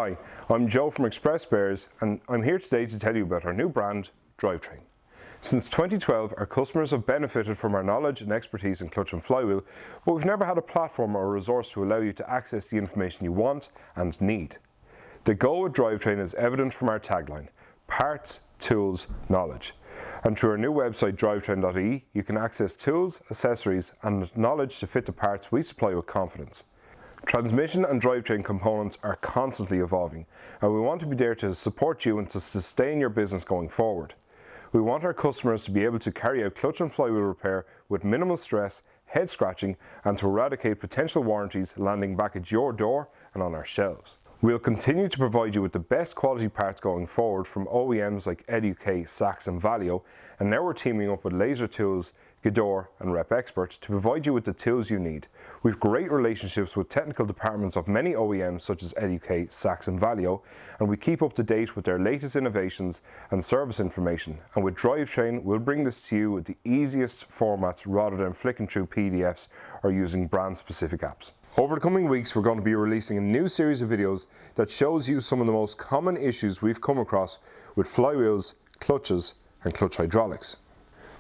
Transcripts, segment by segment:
Hi, I'm Joe from Express Bears and I'm here today to tell you about our new brand, Drivetrain. Since 2012, our customers have benefited from our knowledge and expertise in clutch and flywheel, but we've never had a platform or a resource to allow you to access the information you want and need. The goal with Drivetrain is evident from our tagline, parts, tools, knowledge. And through our new website, drivetrain.ie, you can access tools, accessories and knowledge to fit the parts we supply with confidence. Transmission and drivetrain components are constantly evolving, and we want to be there to support you and to sustain your business going forward. We want our customers to be able to carry out clutch and flywheel repair with minimal stress, head scratching, and to eradicate potential warranties landing back at your door and on our shelves. We'll continue to provide you with the best quality parts going forward from OEMs like EduK, Sachs and Valio, and now we're teaming up with Laser Tools, Gador and Rep Expert to provide you with the tools you need. We've great relationships with technical departments of many OEMs such as EduK, Sachs and Valio, and we keep up to date with their latest innovations and service information. And with Drivetrain, we'll bring this to you with the easiest formats rather than flicking through PDFs or using brand-specific apps. Over the coming weeks, we're going to be releasing a new series of videos that shows you some of the most common issues we've come across with flywheels, clutches and clutch hydraulics.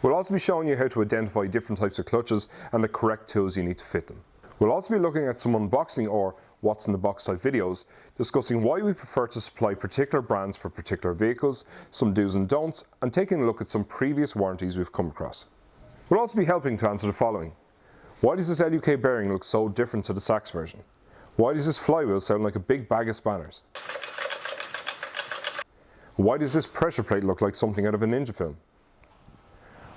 We'll also be showing you how to identify different types of clutches and the correct tools you need to fit them. We'll also be looking at some unboxing or what's in the box type videos, discussing why we prefer to supply particular brands for particular vehicles, some do's and don'ts, and taking a look at some previous warranties we've come across. We'll also be helping to answer the following. Why does this EduK bearing look so different to the Sachs version? Why does this flywheel sound like a big bag of spanners? Why does this pressure plate look like something out of a Ninja film?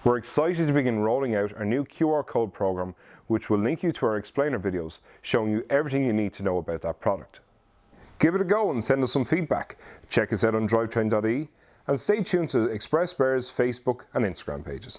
We're excited to begin rolling out our new QR code program, which will link you to our explainer videos, showing you everything you need to know about that product. Give it a go and send us some feedback. Check us out on drivetrain.ie and stay tuned to Express Bears Facebook and Instagram pages.